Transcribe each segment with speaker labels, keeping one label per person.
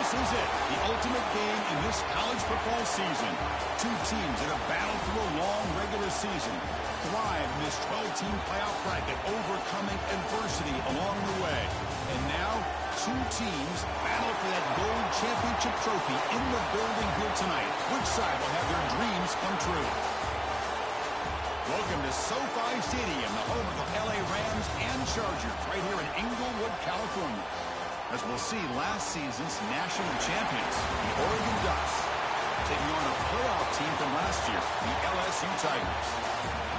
Speaker 1: This is it, the ultimate game in this college football season. Two teams that have battled through a long regular season, thrive in this 12-team playoff bracket, overcoming adversity along the way. And now, two teams battle for that gold championship trophy in the building here tonight. Which side will have their dreams come true? Welcome to SoFi Stadium, the home of the LA Rams and Chargers, right here in Inglewood, California. As we'll see, last season's national champions, the Oregon Ducks, taking on a playoff team from last year, the LSU Tigers.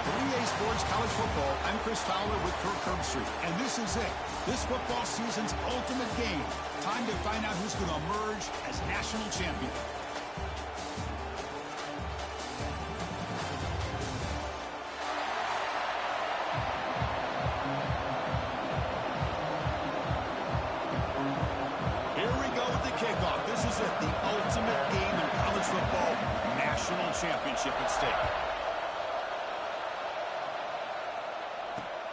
Speaker 1: For EA Sports College Football, I'm Chris Fowler with Kirk Herbstreit, and this is it. This football season's ultimate game. Time to find out who's going to emerge as national champion. Kickoff. This is it, the ultimate game in college football, national championship at stake.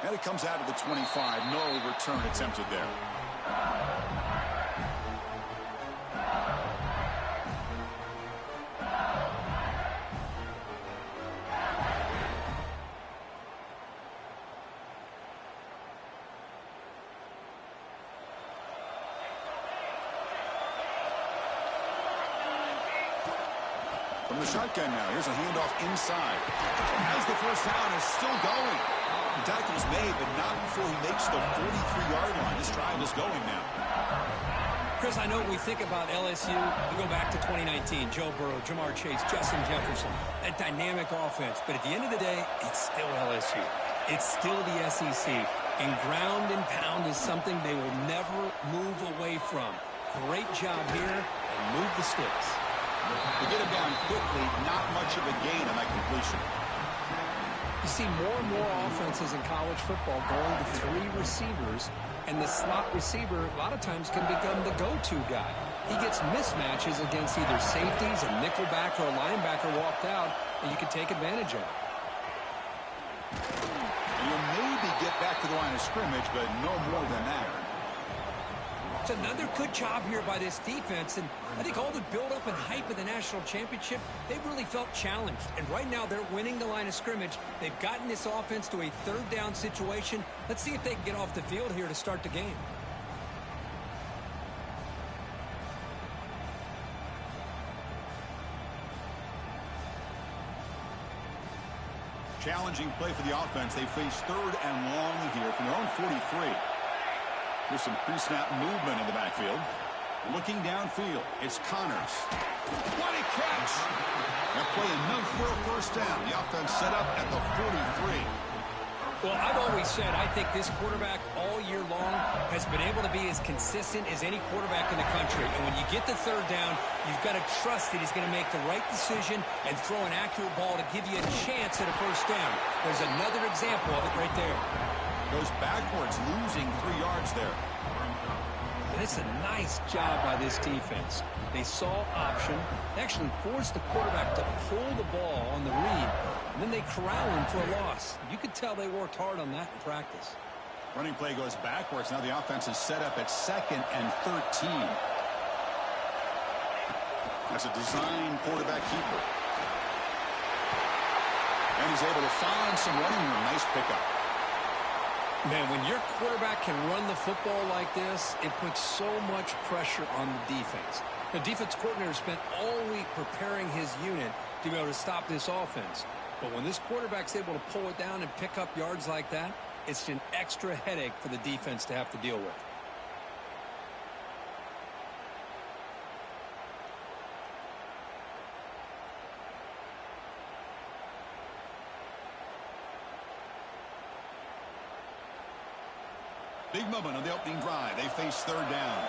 Speaker 1: And it comes out of the 25. No return attempted there. From the shotgun now, here's a handoff inside. As the first down is still going. The tackle's made, but not before he makes the 43-yard line. This drive is going now.
Speaker 2: Chris, I know we think about LSU. We go back to 2019. Joe Burrow, Jamar Chase, Justin Jefferson. That dynamic offense. But at the end of the day, it's still LSU. It's still the SEC. And ground and pound is something they will never move away from. Great job here, and move the sticks.
Speaker 1: To get him down quickly, not much of a gain on that completion.
Speaker 2: You see more and more offenses in college football going to three receivers, and the slot receiver a lot of times can become the go-to guy. He gets mismatches against either safeties, a nickelback, or a linebacker walked out, and you can take advantage of it.
Speaker 1: You'll maybe get back to the line of scrimmage, but no more than that.
Speaker 2: It's another good job here by this defense, and I think all the build-up and hype of the national championship, they really felt challenged. And right now, they're winning the line of scrimmage. They've gotten this offense to a third down situation. Let's see if they can get off the field here to start the game.
Speaker 1: Challenging play for the offense. They face third and long here from their own 43. There's some pre-snap movement in the backfield. Looking downfield, it's Connors. What a catch! That play enough for a first down. The offense set up at the 43.
Speaker 2: Well, I've always said I think this quarterback all year long has been able to be as consistent as any quarterback in the country. And when you get the third down, you've got to trust that he's going to make the right decision and throw an accurate ball to give you a chance at a first down. There's another example of it right there.
Speaker 1: Goes backwards, losing 3 yards there.
Speaker 2: And it's a nice job by this defense. They saw option. They actually forced the quarterback to pull the ball on the read, and then they corral him for a loss. You could tell they worked hard on that in practice.
Speaker 1: Running play goes backwards. Now the offense is set up at 2nd and 13. That's a design quarterback keeper. And he's able to find some running room. Nice pickup.
Speaker 2: Man, when your quarterback can run the football like this, it puts so much pressure on the defense. The defense coordinator spent all week preparing his unit to be able to stop this offense. But when this quarterback's able to pull it down and pick up yards like that, it's an extra headache for the defense to have to deal with.
Speaker 1: Big moment on the opening drive. They face third down.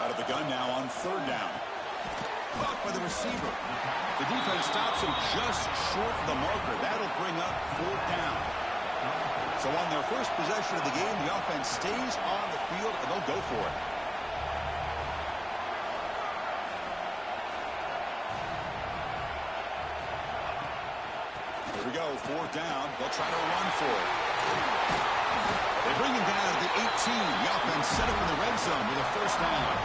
Speaker 1: Out of the gun now on third down. Caught by the receiver. The defense stops him just short of the marker. That'll bring up fourth down. So on their first possession of the game, the offense stays on the field, and they'll go for it. Here we go, fourth down. They'll try to run for it. They bring him down at the 18. The offense set up in the red zone with a first down.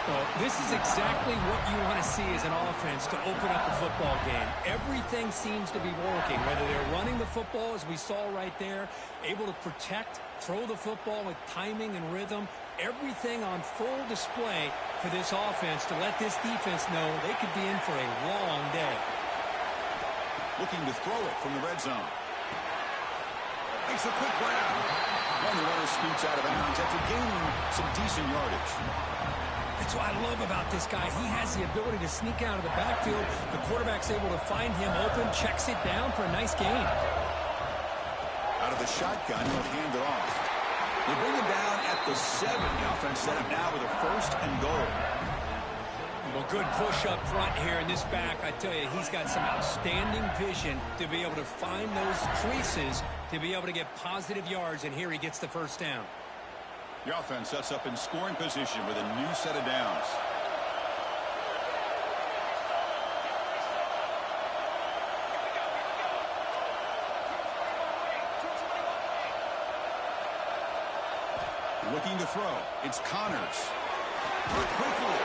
Speaker 2: Well, this is exactly what you want to see as an offense to open up a football game. Everything seems to be working, whether they're running the football, as we saw right there, able to protect, throw the football with timing and rhythm. Everything on full display for this offense to let this defense know they could be in for a long day.
Speaker 1: Looking to throw it from the red zone. Makes a quick grab. And the runner scoots out of bounds after gaining some decent yardage.
Speaker 2: That's what I love about this guy. He has the ability to sneak out of the backfield. The quarterback's able to find him open, checks it down for a nice gain.
Speaker 1: Out of the shotgun, he'll hand it off. They bring him down at the 7. The offense set up now with a first and goal.
Speaker 2: Well, good push up front here in this back. I tell you, he's got some outstanding vision to be able to find those creases, to be able to get positive yards, and here he gets the first down.
Speaker 1: The offense sets up in scoring position with a new set of downs. Looking to throw. It's Connors. Quickly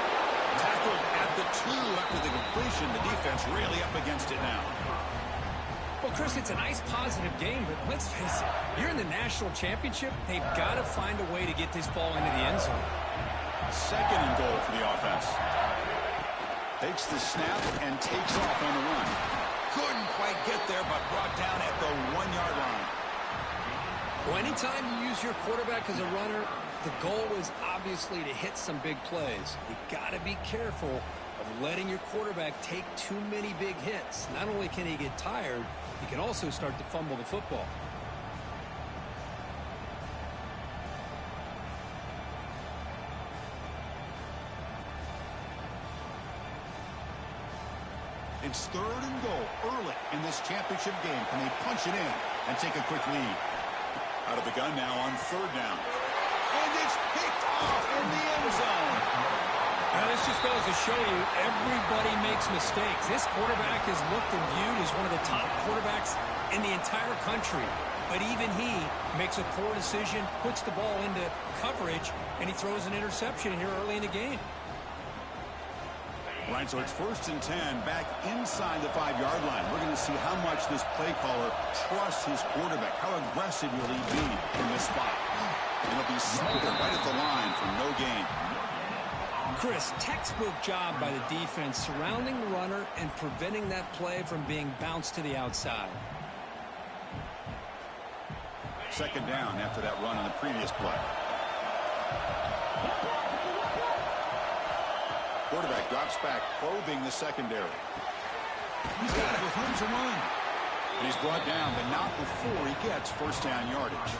Speaker 1: tackled at the 2 after the completion. The defense really up against it now.
Speaker 2: Well, Chris, it's a nice positive game, but let's face it, you're in the national championship. They've got to find a way to get this ball into the end zone.
Speaker 1: Second and goal for the offense. Takes the snap and takes off on the run. Couldn't quite get there, but brought down at the 1-yard line.
Speaker 2: Well, anytime you use your quarterback as a runner, the goal is obviously to hit some big plays. You got to be careful of letting your quarterback take too many big hits. Not only can he get tired, he can also start to fumble the football.
Speaker 1: It's third and goal early in this championship game. Can they punch it in and take a quick lead? Out of the gun now on third down. And it's picked off in the end zone.
Speaker 2: Now, this just goes to show you everybody makes mistakes. This quarterback is looked and viewed as one of the top quarterbacks in the entire country. But even he makes a poor decision, puts the ball into coverage, and he throws an interception here early in the game.
Speaker 1: Right, so it's first and 10 back inside the 5-yard line. We're going to see how much this play caller trusts his quarterback. How aggressive will he be in this spot? And he'll be smothered right at the line for no gain.
Speaker 2: Chris, textbook job by the defense surrounding the runner and preventing that play from being bounced to the outside.
Speaker 1: Second down after that run on the previous play. Quarterback drops back, probing the secondary. He's got it with room to run. And he's brought down, but not before he gets first down yardage.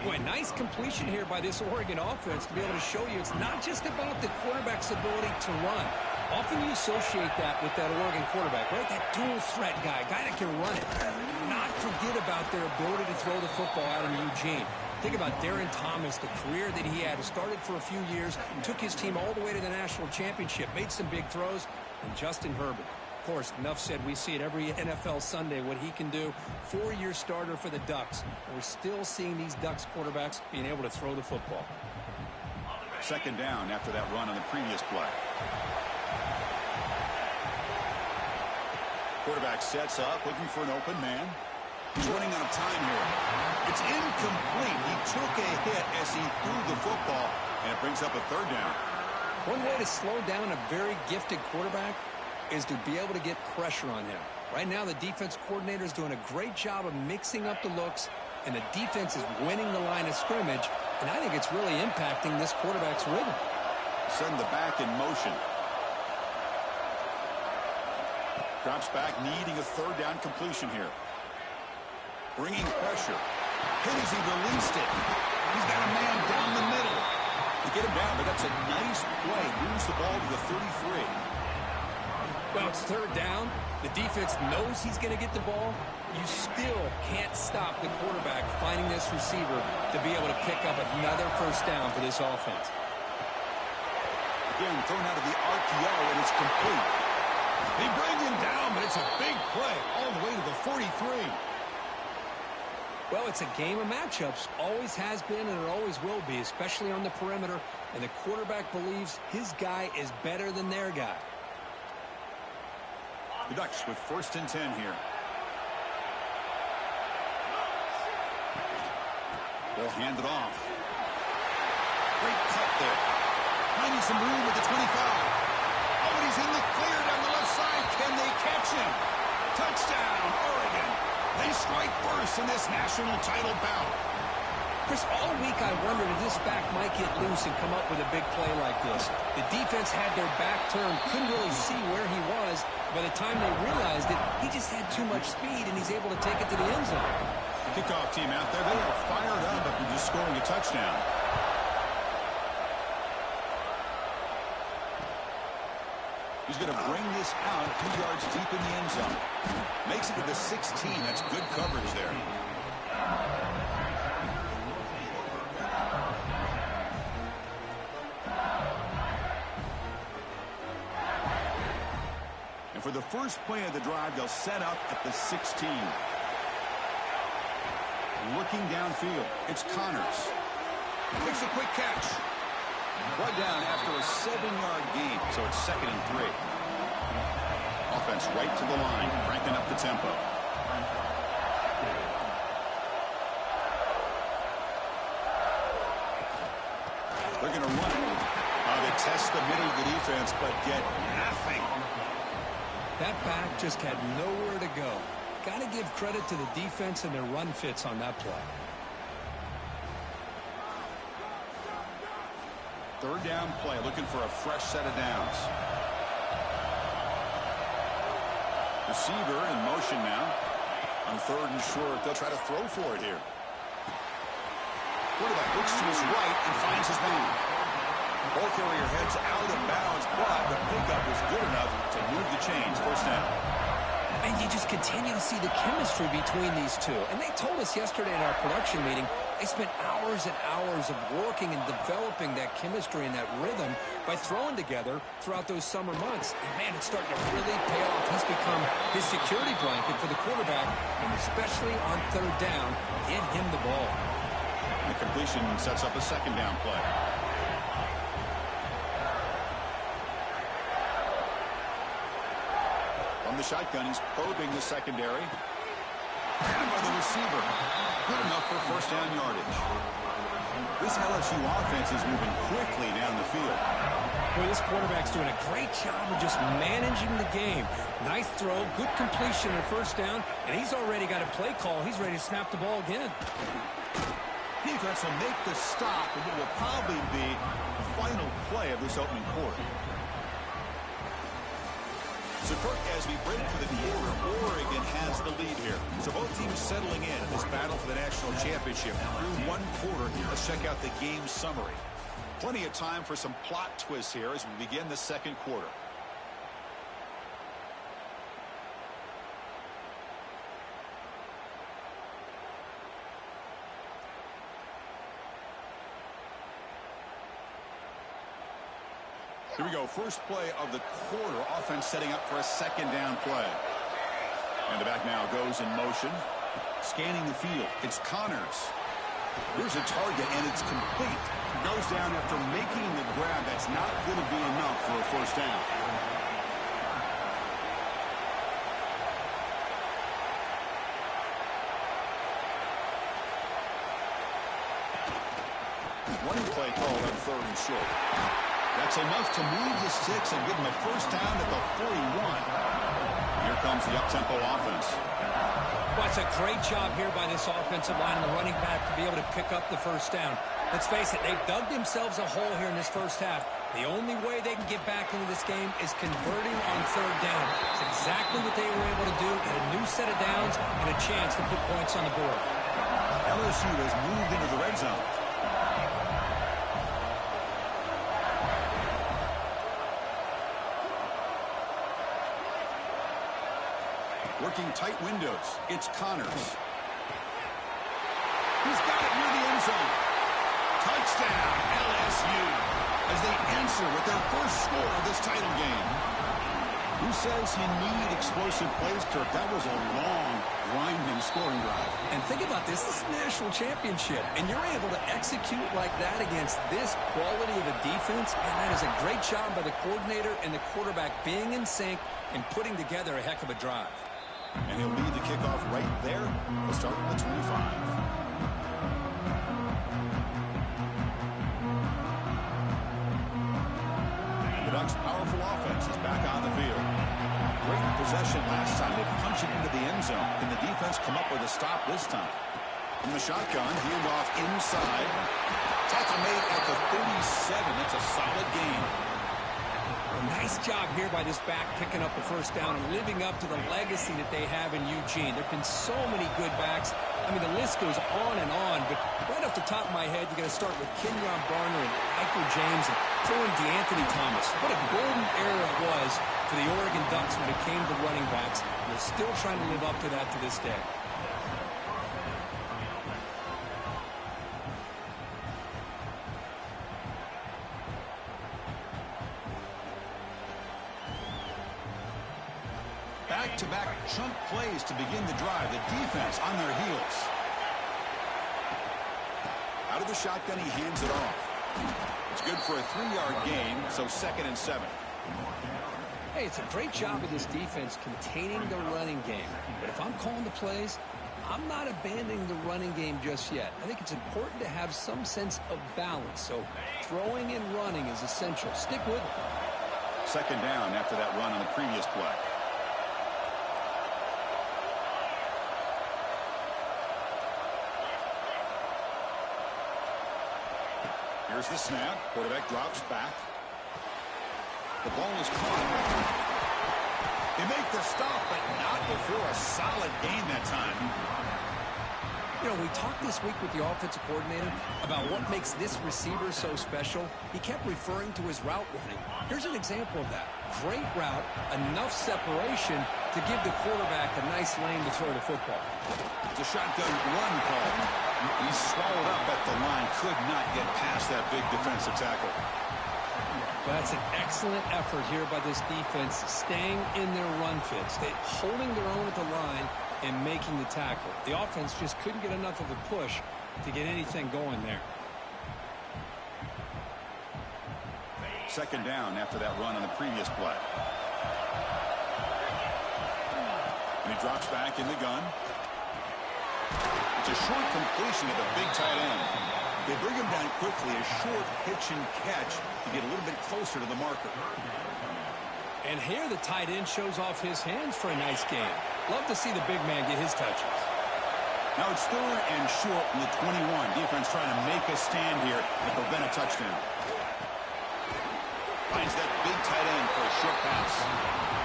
Speaker 2: Boy, nice completion here by this Oregon offense to be able to show you it's not just about the quarterback's ability to run. Often you associate that with that Oregon quarterback, right? That dual threat guy that can run it. Not forget about their ability to throw the football out in Eugene. Think about Darren Thomas, the career that he had. Started for a few years, took his team all the way to the national championship, made some big throws, and Justin Herbert. Of course, enough said, we see it every NFL Sunday what he can do. 4-year starter for the Ducks. And we're still seeing these Ducks quarterbacks being able to throw the football.
Speaker 1: Second down after that run on the previous play. Quarterback sets up, looking for an open man. He's running out of time here. It's incomplete. He took a hit as he threw the football, and it brings up a third down.
Speaker 2: One way to slow down a very gifted quarterback is to be able to get pressure on him. Right now, the defense coordinator is doing a great job of mixing up the looks, and the defense is winning the line of scrimmage, and I think it's really impacting this quarterback's rhythm.
Speaker 1: Send the back in motion. Drops back, needing a third down completion here. Bringing pressure. Hit as he released it. He's got a man down the middle. To get him down, but that's a nice play. Moves the ball to the 33.
Speaker 2: Well, it's third down. The defense knows he's going to get the ball. You still can't stop the quarterback finding this receiver to be able to pick up another first down for this offense.
Speaker 1: Again, thrown out of the RPO, and it's complete. They bring him down, but it's a big play all the way to the 43.
Speaker 2: Well, it's a game of matchups. Always has been and it always will be, especially on the perimeter. And the quarterback believes his guy is better than their guy.
Speaker 1: The Ducks with 1st and 10 here. They'll hand it off. Great cut there. Finding some room at the 25. Oh, and he's in the clear down the left side. Can they catch him? Touchdown, Oregon. They strike first in this national title bout.
Speaker 2: Chris, all week I wondered if this back might get loose and come up with a big play like this. The defense had their back turned, couldn't really see where he was. By the time they realized it, he just had too much speed, and he's able to take it to the end zone.
Speaker 1: Kickoff team out there, they are fired up after just scoring a touchdown. He's going to bring this out 2 yards deep in the end zone. Makes it to the 16. That's good coverage there. And for the first play of the drive, they'll set up at the 16. Looking downfield, it's Connors. Makes a quick catch. Brought down after a 7-yard gain, so it's 2nd and 3. Offense right to the line, cranking up the tempo. They're going to run it. They test the middle of the defense, but get nothing.
Speaker 2: That back just had nowhere to go. Got to give credit to the defense and their run fits on that play.
Speaker 1: 3rd down play, looking for a fresh set of downs. Receiver in motion now. On 3rd and short, they'll try to throw for it here. Quarterback looks to his right and finds his man. Ball carrier heads out of bounds, but the pickup was good enough to move the chains. 1st down.
Speaker 2: And you just continue to see the chemistry between these two. And they told us yesterday in our production meeting, they spent hours and hours of working and developing that chemistry and that rhythm by throwing together throughout those summer months. And, man, it's starting to really pay off. He's become his security blanket for the quarterback, and especially on 3rd down, get him the ball.
Speaker 1: The completion sets up a 2nd down play. From the shotgun, he's probing the secondary. And by the receiver. Good enough for 1st down yardage. This LSU offense is moving quickly down the field.
Speaker 2: Boy, this quarterback's doing a great job of just managing the game. Nice throw, good completion on 1st down, and he's already got a play call. He's ready to snap the ball again.
Speaker 1: Defense will make the stop, and it will probably be the final play of this opening quarter. So, Kirk, as we break for the quarter, Oregon has the lead here. So both teams settling in this battle for the national championship through 1 quarter. Let's check out the game summary. Plenty of time for some plot twists here as we begin the 2nd quarter. Here we go. First play of the quarter. Offense setting up for a 2nd down play. And the back now goes in motion. Scanning the field. It's Connors. Here's a target, and it's complete. Goes down after making the grab. That's not going to be enough for a 1st down. Running play called on 3rd and short. That's enough to move the sticks and give them a 1st down at the 41. Here comes the up-tempo offense.
Speaker 2: Well, it's a great job here by this offensive line and the running back to be able to pick up the 1st down. Let's face it, they've dug themselves a hole here in this 1st half. The only way they can get back into this game is converting on 3rd down. It's exactly what they were able to do. Get a new set of downs and a chance to put points on the board.
Speaker 1: LSU has moved into the red zone. Working tight windows. It's Connors. He's got it near the end zone. Touchdown, LSU, as they answer with their first score of this title game. Who says you need explosive plays, Kirk? That was a long, grinding scoring drive.
Speaker 2: And think about this. This is a national championship, and you're able to execute like that against this quality of a defense, and that is a great job by the coordinator and the quarterback being in sync and putting together a heck of a drive.
Speaker 1: And he'll lead the kickoff right there. We'll start with the 25. Ducks' powerful offense is back on the field. Great possession last time. They punch it into the end zone. Can the defense come up with a stop this time? From the shotgun, hand off inside. Tackle made at the 37. It's a solid gain.
Speaker 2: A nice job here by this back picking up the first down and living up to the legacy that they have in Eugene. There have been so many good backs. I mean, the list goes on and on, but right off the top of my head, you're going to start with Kenyon Barner and Michael James and throw in DeAnthony Thomas. What a golden era it was for the Oregon Ducks when it came to running backs. They're still trying to live up to that to this day.
Speaker 1: Back-to-back chunk plays to begin the drive. The defense on their heels. Out of the shotgun, he hands it off. It's good for a 3-yard gain, so 2nd and 7.
Speaker 2: Hey, it's a great job of this defense containing the running game. But if I'm calling the plays, I'm not abandoning the running game just yet. I think it's important to have some sense of balance. So throwing and running is essential. Stick with it.
Speaker 1: 2nd down after that run on the previous play. Here's the snap. Quarterback drops back. The ball is caught. They make the stop, but not before a solid gain that time.
Speaker 2: You know, we talked this week with the offensive coordinator about what makes this receiver so special. He kept referring to his route running. Here's an example of that. Great route, enough separation to give the quarterback a nice lane to throw the football.
Speaker 1: It's a shotgun run call. He's swallowed up at the line. Could not get past that big defensive tackle.
Speaker 2: That's an excellent effort here by this defense, staying in their run fits. They're holding their own at the line and making the tackle. The offense just couldn't get enough of a push to get anything going there.
Speaker 1: 2nd down after that run on the previous play. And he drops back in the gun. It's a short completion of the big tight end. They bring him down quickly, a short pitch and catch to get a little bit closer to the marker.
Speaker 2: And here the tight end shows off his hands for a nice game. Love to see the big man get his touches.
Speaker 1: Now it's 3rd and short from the 21. Defense trying to make a stand here and prevent a touchdown. Finds that big tight end for a short pass.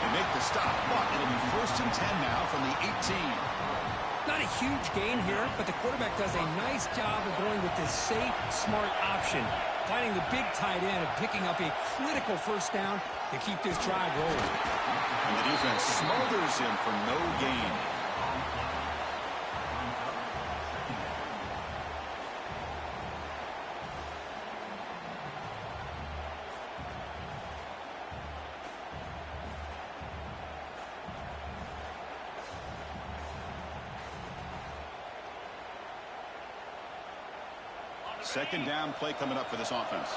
Speaker 1: They make the stop, but it'll be 1st and 10 now from the 18.
Speaker 2: Not a huge gain here, but the quarterback does a nice job of going with this safe, smart option. Finding the big tight end and picking up a critical first down to keep this drive rolling.
Speaker 1: And the defense smothers him for no gain. Second down play coming up for this offense.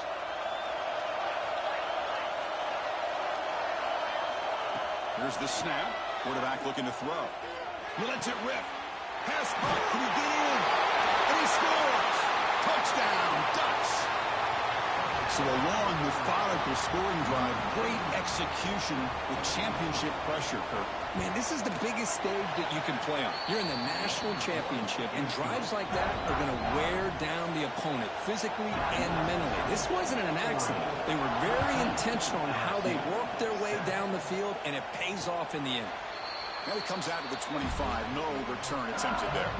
Speaker 1: Here's the snap. Quarterback looking to throw. He lets it rip. Pass caught. Can he get in? And he scores. Touchdown, Ducks. So a long, methodical scoring drive. Great execution with championship pressure, Kirk.
Speaker 2: Man, this is the biggest stage that you can play on. You're in the national championship, and drives like that are going to wear down the opponent physically and mentally. This wasn't an accident. They were very intentional on how they worked their way down the field, and it pays off in the end.
Speaker 1: Now he comes out to the 25. No return attempted there.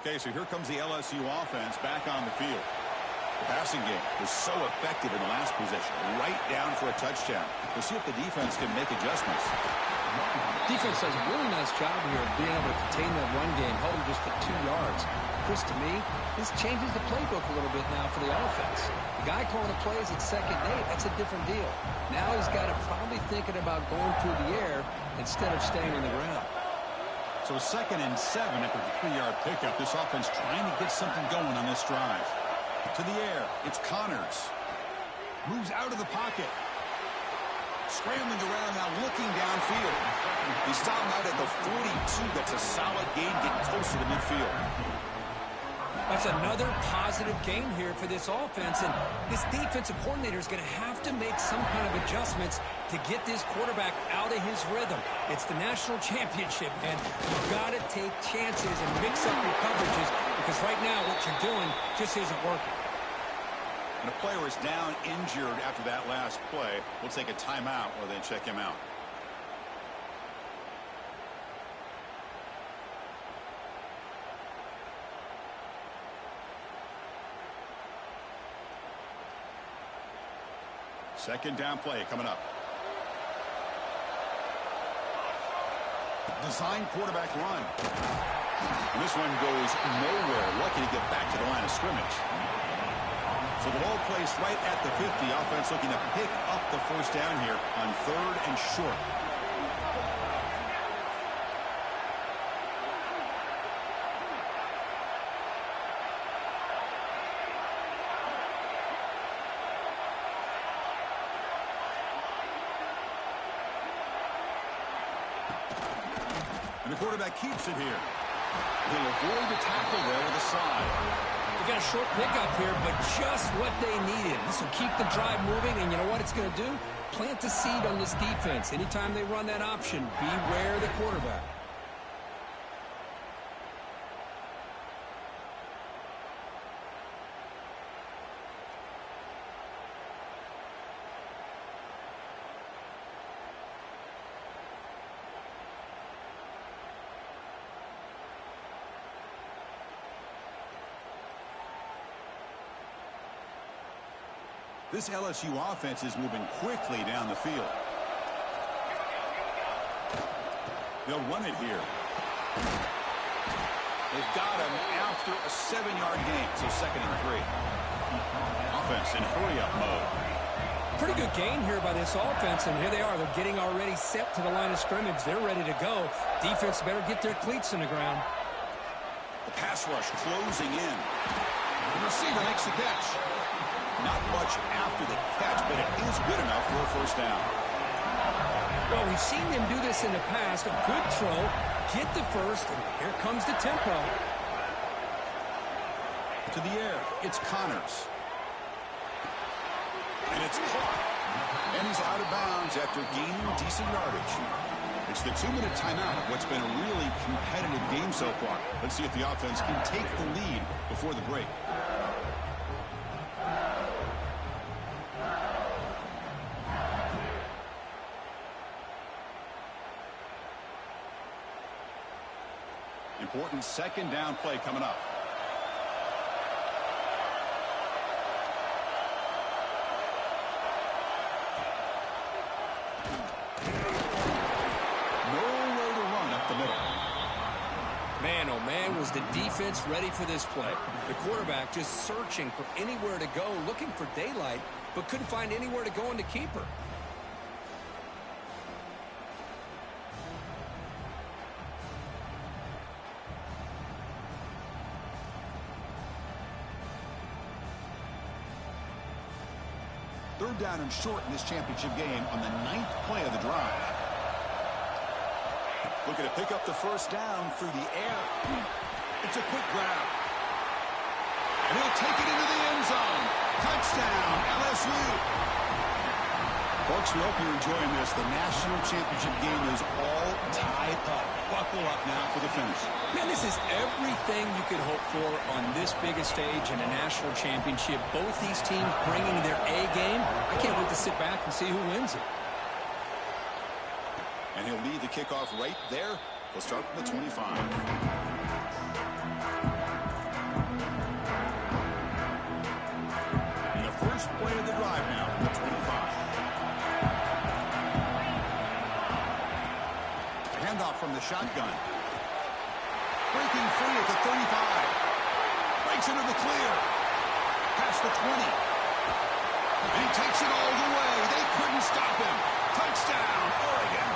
Speaker 1: Okay, so here comes the LSU offense back on the field. Passing game was so effective in the last possession, right down for a touchdown. We'll see if the defense can make adjustments.
Speaker 2: Defense does a really nice job here of being able to contain that run game, held him just at 2 yards. Chris, to me, this changes the playbook a little bit now for the offense. The guy calling the plays at 2nd and 8, that's a different deal. Now he's got to probably thinking about going through the air instead of staying on the ground.
Speaker 1: So 2nd and 7 after the 3-yard pickup. This offense trying to get something going on this drive. To the air, it's Connors. Moves out of the pocket. Scrambling around now, looking downfield. He stopped out at the 42. That's a solid gain, getting closer to midfield.
Speaker 2: That's another positive gain here for this offense, and this defensive coordinator is going to have to make some kind of adjustments to get this quarterback out of his rhythm. It's the national championship, and you've got to take chances and mix up your coverages, because right now what you're doing just isn't working.
Speaker 1: And a player is down injured after that last play. We'll take a timeout or then check him out. Second down play coming up. Design quarterback run. And this one goes nowhere. Lucky to get back to the line of scrimmage. So the ball placed right at the 50. Offense looking to pick up the first down here on 3rd and short. And the quarterback keeps it here. He'll avoid the tackle there with a slide.
Speaker 2: They got a short pickup here, but just what they needed. This will keep the drive moving, and you know what it's going to do? Plant the seed on this defense. Anytime they run that option, beware the quarterback.
Speaker 1: This LSU offense is moving quickly down the field. They'll run it here. They've got him after a 7-yard gain, so 2nd and 3. Offense in hurry-up mode.
Speaker 2: Pretty good gain here by this offense, and here they are. They're getting already set to the line of scrimmage. They're ready to go. Defense better get their cleats in the ground.
Speaker 1: The pass rush closing in. The receiver makes the catch. Not much after the catch, but it is good enough for a first down.
Speaker 2: Well, we've seen them do this in the past. A good throw, get the first, and here comes the tempo.
Speaker 1: To the air, it's Connors. And it's caught. And he's out of bounds after gaining decent yardage. It's the 2-minute timeout of what's been a really competitive game so far. Let's see if the offense can take the lead before the break. Important 2nd down play coming up. Nowhere to run up the middle.
Speaker 2: Man, oh man, was the defense ready for this play. The quarterback just searching for anywhere to go, looking for daylight, but couldn't find anywhere to go in the keeper.
Speaker 1: Third down and short in this championship game on the 9th play of the drive. Looking to pick up the first down through the air. It's a quick grab. And he'll take it into the end zone. Touchdown, LSU. Folks, we hope you're enjoying this. The national championship game is all tied up. Buckle up now for the finish.
Speaker 2: Man, this is everything you could hope for on this biggest stage in a national championship. Both these teams bringing their A game. I can't wait to sit back and see who wins it.
Speaker 1: And he'll lead the kickoff right there. He'll start from the 25. shotgun. Breaking free at the 35. Breaks into the clear. Past the 20. And he takes it all the way. They couldn't stop him. Touchdown, Oregon.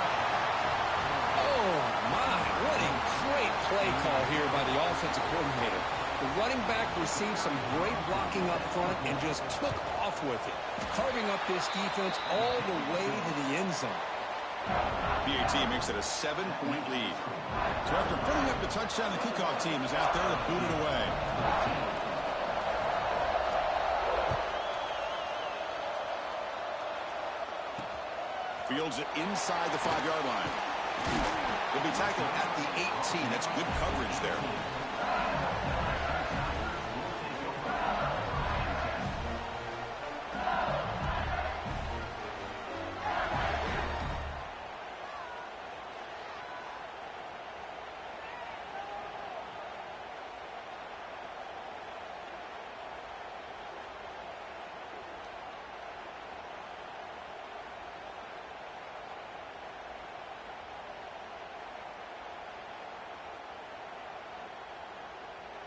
Speaker 2: Oh, my. What a great play call here by the offensive coordinator. The running back received some great blocking up front and just took off with it, carving up this defense all the way to the end zone.
Speaker 1: PAT makes it a 7-point lead. So after putting up the touchdown, the kickoff team is out there to boot it away. Fields it inside the 5-yard line. Will be tackled at the 18. That's good coverage there.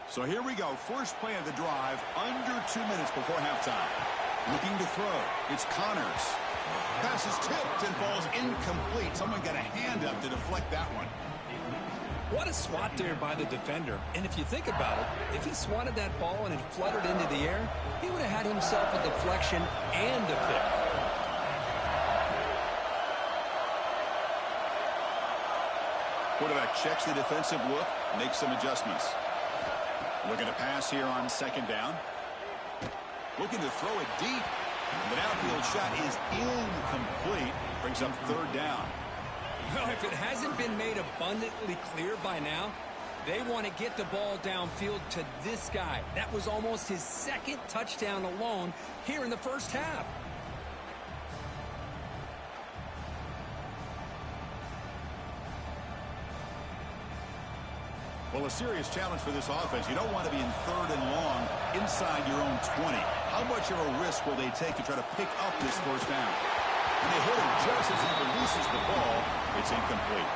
Speaker 1: So here we go. First play of the drive, under 2 minutes before halftime. Looking to throw. It's Connors. Pass is tipped and falls incomplete. Someone got a hand up to deflect that one.
Speaker 2: What a swat there by the defender. And if you think about it, if he swatted that ball and it fluttered into the air, he would have had himself a deflection and a pick.
Speaker 1: Quarterback checks the defensive look, makes some adjustments. Looking to pass here on second down. Looking to throw it deep. The downfield shot is incomplete. Brings up third down.
Speaker 2: Well, if it hasn't been made abundantly clear by now, they want to get the ball downfield to this guy. That was almost his second touchdown alone here in the first half.
Speaker 1: Well, a serious challenge for this offense. You don't want to be in third and long inside your own 20. How much of a risk will they take to try to pick up this first down? And they hit him just as he releases the ball. It's incomplete.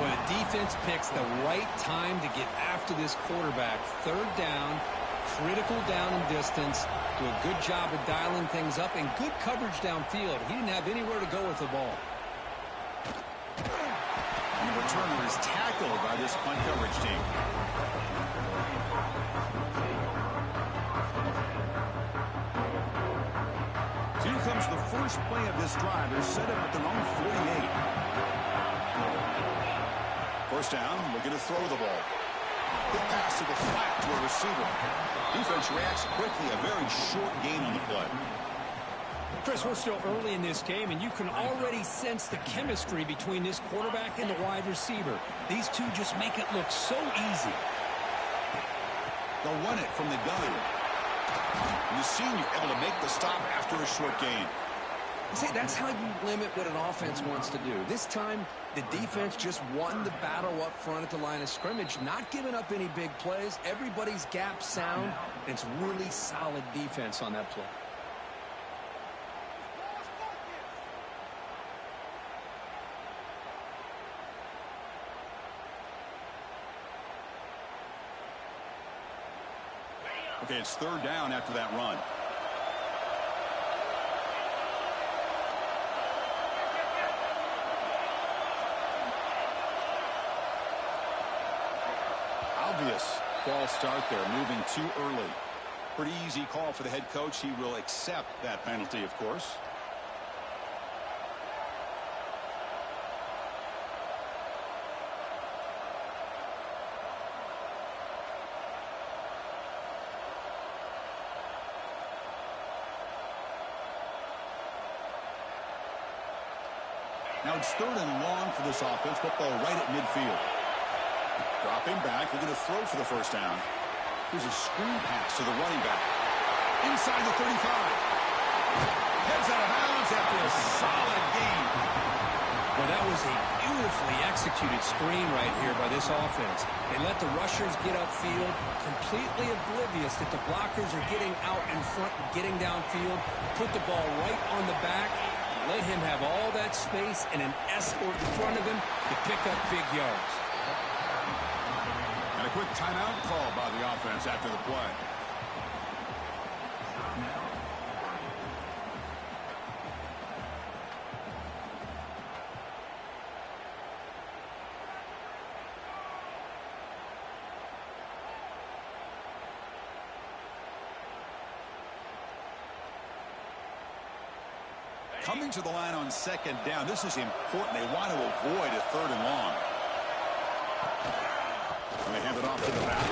Speaker 2: Well, the defense picks the right time to get after this quarterback. Third down, critical down and distance. Do a good job of dialing things up and good coverage downfield. He didn't have anywhere to go with the ball.
Speaker 1: The returner is tackled by this punt coverage team. So here comes the first play of this drive. They're set up at their own 48. First down, looking to throw the ball. Quick pass to the flat to a receiver. Defense reacts quickly. A very short gain on the play.
Speaker 2: Chris, we're still early in this game, and you can already sense the chemistry between this quarterback and the wide receiver. These two just make it look so easy.
Speaker 1: They'll run it from the gun. The senior able to make the stop after a short gain.
Speaker 2: See, that's how you limit what an offense wants to do. This time, the defense just won the battle up front at the line of scrimmage, not giving up any big plays. Everybody's gap sound. It's really solid defense on that play.
Speaker 1: Okay, it's third down after that run. Obvious false start there, moving too early. Pretty easy call for the head coach. He will accept that penalty, of course. Now it's third and long for this offense. Football right at midfield. Dropping back. They're going to throw for the first down. Here's a screen pass to the running back. Inside the 35. Heads out of bounds after a solid gain.
Speaker 2: Well, that was a beautifully executed screen right here by this offense. They let the rushers get upfield, completely oblivious that the blockers are getting out in front and getting downfield. Put the ball right on the back. let him have all that space and an escort in front of him to pick up big yards.
Speaker 1: And a quick timeout call by the offense after the play. Coming to the line on second down. This is important. They want to avoid a third and long. And they hand it off to the back.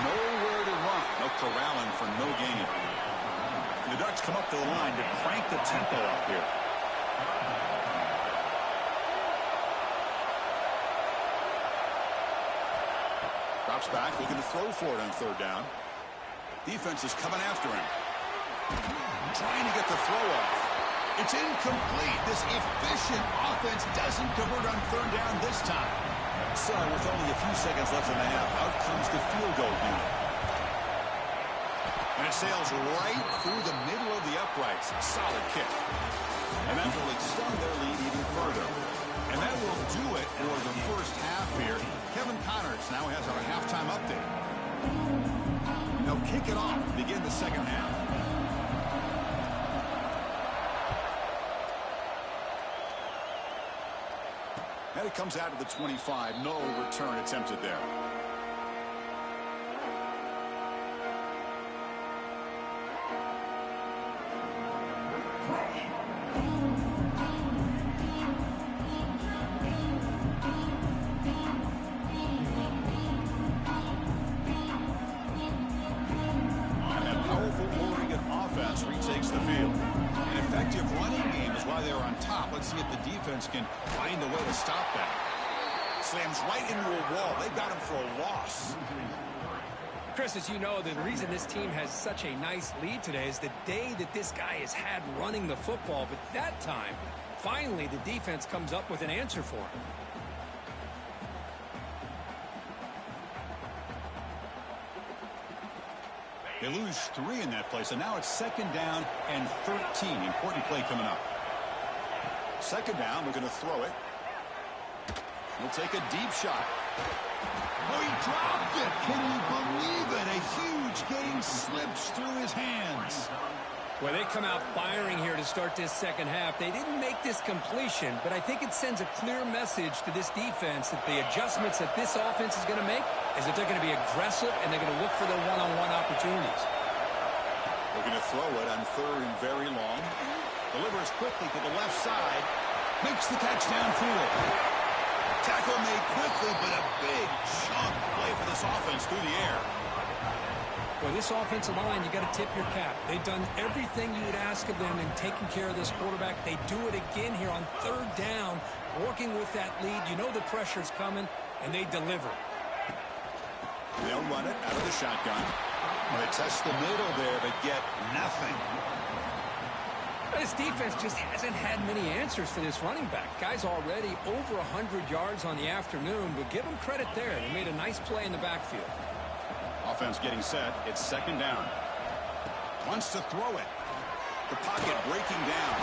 Speaker 1: Nowhere to run. No corralling for no gain. And the Ducks come up to the line to crank the tempo up here. Drops back, looking to throw for it on third down. Defense is coming after him. Trying to get the throw off. It's incomplete. This efficient offense doesn't convert on third down this time. So with only a few seconds left in the half, out comes the field goal unit. And it sails right through the middle of the uprights. Solid kick. And that will extend their lead even further. And that will do it for the first half here. Kevin Connors now has our halftime update. Now kick it off to begin the second half. And it comes out of the 25. No return attempted there. And that powerful Oregon offense retakes the field. An effective running game is why they're on top. Let's see if the defense can find a way to stop that. Slams right into a wall. They got him for a loss.
Speaker 2: Chris, as you know, the reason this team has such a nice lead today is the day that this guy has had running the football. But that time, finally, the defense comes up with an answer for him.
Speaker 1: They lose 3 in that play, so now it's second down and 13. Important play coming up. Second down, we're going to throw it. He'll take a deep shot. Oh, he dropped it. Can you believe it? A huge gain slips through his hands.
Speaker 2: Well, they come out firing here to start this second half. They didn't make this completion, but I think it sends a clear message to this defense that the adjustments that this offense is going to make is that they're going to be aggressive and they're going to look for their one-on-one opportunities.
Speaker 1: We're going to throw it on third and very long. Delivers quickly to the left side. Makes the catch downfield. Tackle made quickly, but a big chunk play for this offense through the air.
Speaker 2: Well, this offensive line, you got to tip your cap. They've done everything you would ask of them in taking care of this quarterback. They do it again here on third down, working with that lead. You know the pressure's coming, and they deliver.
Speaker 1: They'll run it out of the shotgun. They test the middle there, but get nothing.
Speaker 2: This defense just hasn't had many answers for this running back. Guy's already over 100 yards on the afternoon, but give him credit there. They made a nice play in the backfield.
Speaker 1: Offense getting set. It's second down. Wants to throw it. The pocket breaking down.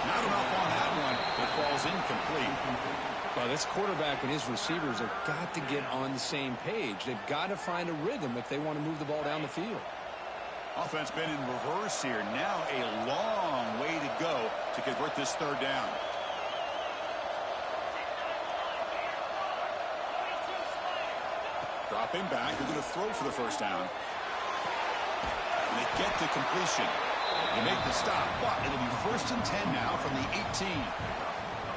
Speaker 1: Not enough on that one. It falls incomplete.
Speaker 2: Well, this quarterback and his receivers have got to get on the same page. They've got to find a rhythm if they want to move the ball down the field.
Speaker 1: Offense been in reverse here. Now a long way to go to convert this third down. Dropping back. They're going to throw for the first down. And they get to completion. They make the stop, but it'll be first and 10 now from the 18.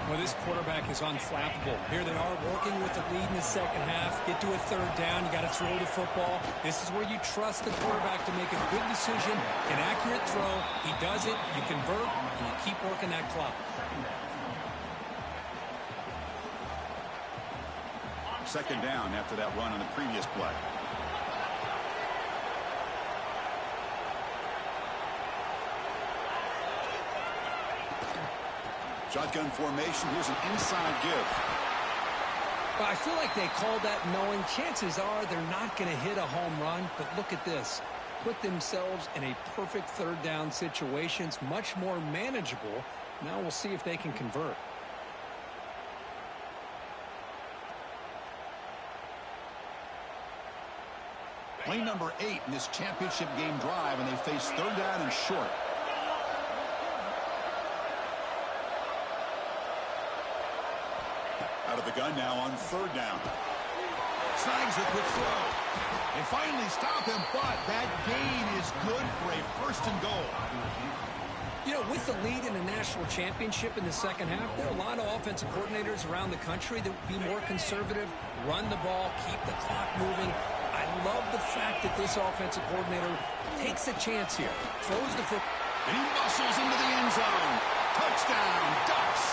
Speaker 2: Well, this quarterback is unflappable. Here they are working with the lead in the second half. Get to a third down. You got to throw the football. This is where you trust the quarterback to make a good decision, an accurate throw. He does it. You convert, and you keep working that clock.
Speaker 1: Second down after that run on the previous play. Shotgun formation. Here's an inside give.
Speaker 2: Well, I feel like they called that knowing chances are they're not going to hit a home run. But look at this. Put themselves in a perfect third down situation. It's much more manageable Now we'll see if they can convert.
Speaker 1: Play number 8 in this championship game drive, and they face third down and short. Out of the gun now on third down. Snags a quick throw. They finally stop him, but that gain is good for a first and goal.
Speaker 2: You know, with the lead in the national championship in the second half, there are a lot of offensive coordinators around the country that would be more conservative, run the ball, keep the clock moving. I love the fact that this offensive coordinator takes a chance here, throws the foot,
Speaker 1: and he muscles into the end zone. Touchdown, Ducks.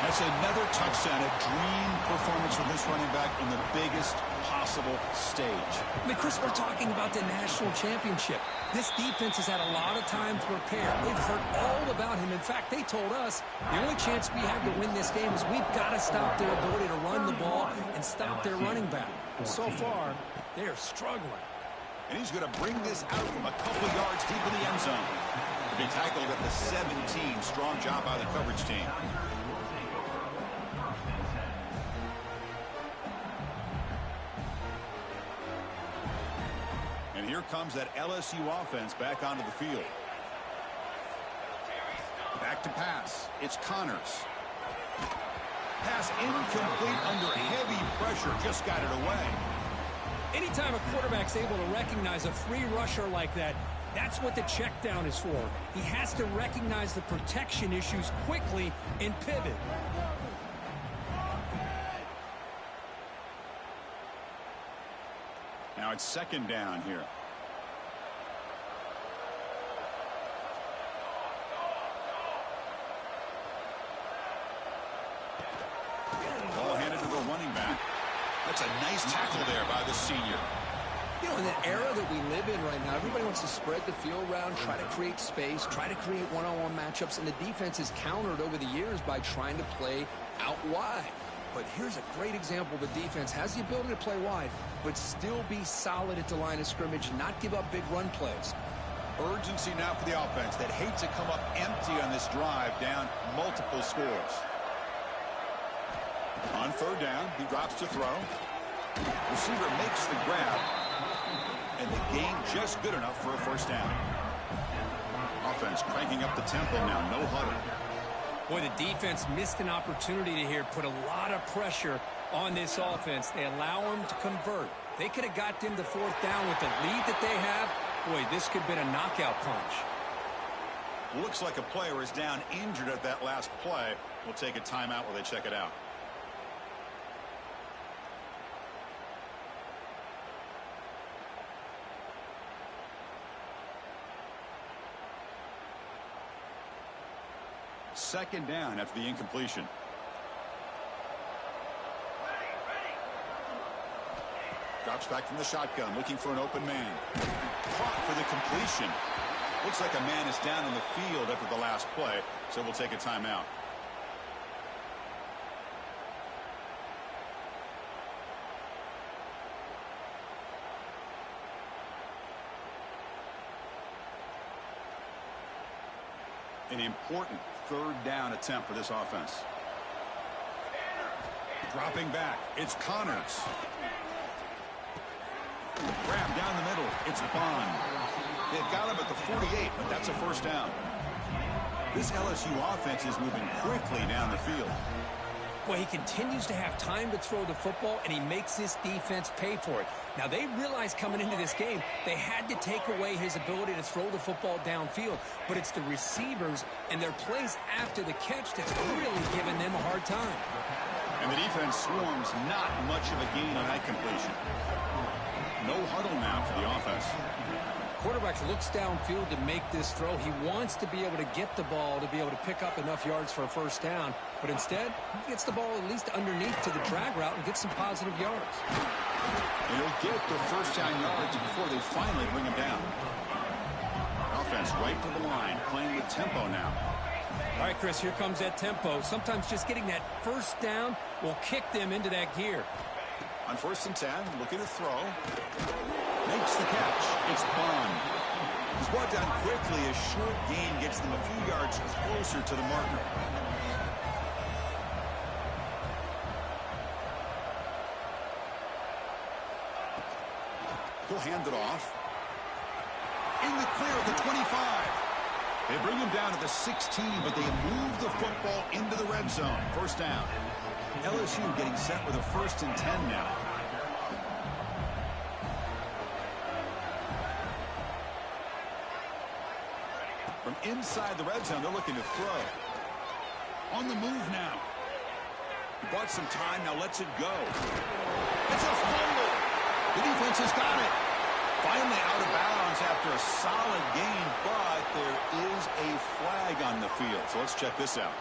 Speaker 1: That's another touchdown, a dream performance from this running back in the biggest possible stage.
Speaker 2: I mean, Chris, we're talking about the national championship. This defense has had a lot of time to prepare. They've heard all about him. In fact, they told us the only chance we have to win this game is we've got to stop their ability to run the ball and stop their running back. So far, they are struggling.
Speaker 1: And he's going to bring this out from a couple yards deep in the end zone. To be tackled at the 17. Strong job by the coverage team. And here comes that LSU offense back onto the field. Back to pass. It's Connors. Pass incomplete under heavy pressure. Just got it away.
Speaker 2: Anytime a quarterback's able to recognize a free rusher like that, that's what the check down is for. He has to recognize the protection issues quickly and pivot.
Speaker 1: Now it's second down here. Ball handed to the running back. That's a nice tackle there by the senior.
Speaker 2: You know, in the era that we live in right now, everybody wants to spread the field around, try to create space, try to create one-on-one matchups, and the defense is countered over the years by trying to play out wide. But here's a great example. The defense has the ability to play wide, but still be solid at the line of scrimmage, not give up big run plays.
Speaker 1: Urgency now for the offense that hates to come up empty on this drive, down multiple scores. On third down, he drops to throw. Receiver makes the grab, and the gain just good enough for a first down. Offense cranking up the tempo now, no huddle.
Speaker 2: Boy, the defense missed an opportunity to here put a lot of pressure on this offense. They allow them to convert. They could have got them to fourth down with the lead that they have. Boy, this could have been a knockout punch.
Speaker 1: Looks like a player is down injured at that last play. We'll take a timeout while they check it out. Second down after the incompletion. Drops back from the shotgun, looking for an open man. Caught for the completion. Looks like a man is down in the field after the last play, so we'll take a timeout. An important third down attempt for this offense. Dropping back, it's Connors. Grab down the middle, it's Bond. They've got him at the 48, but that's a first down. This LSU offense is moving quickly down the field.
Speaker 2: Boy, he continues to have time to throw the football, and he makes this defense pay for it. Now, they realized coming into this game, they had to take away his ability to throw the football downfield. But it's the receivers and their plays after the catch that's really giving them a hard time.
Speaker 1: And the defense swarms not much of a gain on that completion. No huddle now for the offense.
Speaker 2: Quarterback looks downfield to make this throw. He wants to be able to get the ball to be able to pick up enough yards for a first down. But instead, he gets the ball at least underneath to the drag route and gets some positive yards.
Speaker 1: And he'll get the first down yards before they finally bring him down. Offense right to the line, playing with tempo now.
Speaker 2: All right, Chris, here comes that tempo. Sometimes just getting that first down will kick them into that gear.
Speaker 1: On 1st and 10, looking to throw. Makes the catch. It's Bond. He's brought down quickly. A short gain gets them a few yards closer to the marker. He'll hand it off. In the clear at the 25. They bring him down to the 16, but they move the football into the red zone. First down. LSU getting set with a 1st and 10 now. From inside the red zone, they're looking to throw. On the move now. He bought some time, now lets it go. It's a fumble. The defense has got it. Finally out of bounds after a solid gain, but there is a flag on the field. So let's check this out.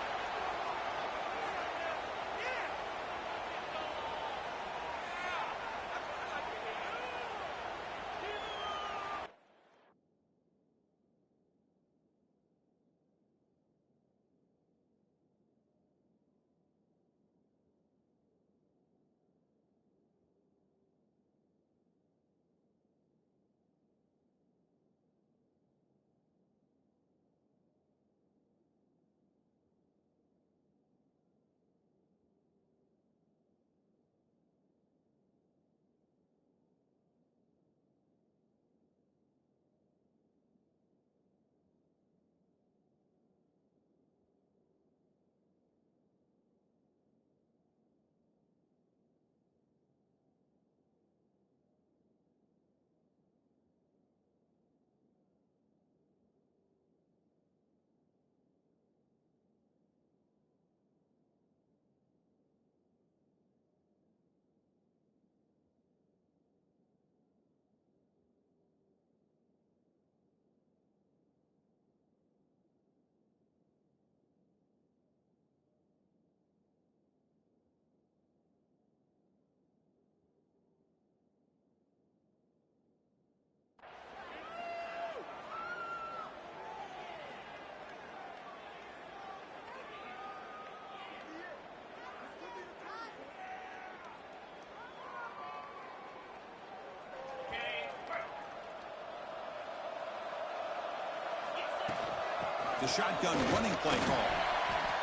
Speaker 1: The shotgun running play call.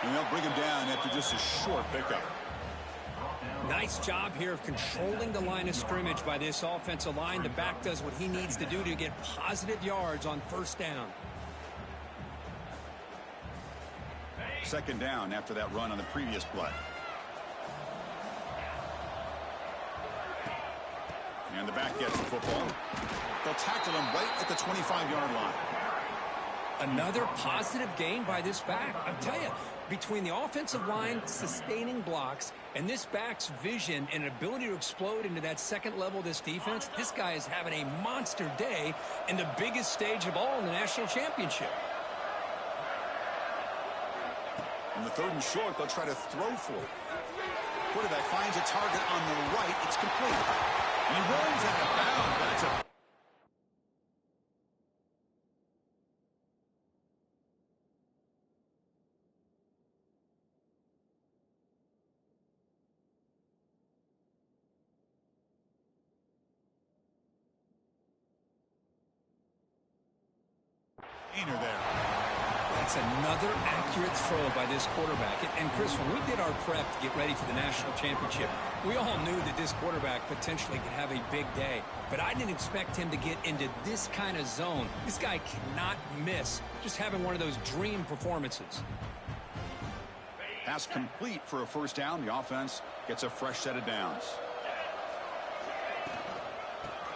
Speaker 1: And they'll bring him down after just a short pickup.
Speaker 2: Nice job here of controlling the line of scrimmage by this offensive line. The back does what he needs to do to get positive yards on first down.
Speaker 1: Second down after that run on the previous play. And the back gets the football. They'll tackle him right at the 25-yard line.
Speaker 2: Another positive gain by this back. I'm telling you, between the offensive line sustaining blocks and this back's vision and ability to explode into that second level of this defense, this guy is having a monster day in the biggest stage of all in the national championship.
Speaker 1: On the 3rd and short, they'll try to throw for it. Quarterback finds a target on the right. It's complete. He runs out of bounds. That's a there.
Speaker 2: That's another accurate throw by this quarterback. And Chris, when we did our prep to get ready for the national championship, we all knew that this quarterback potentially could have a big day. But I didn't expect him to get into this kind of zone. This guy cannot miss. Just having one of those dream performances.
Speaker 1: Pass complete for a first down. The offense gets a fresh set of downs.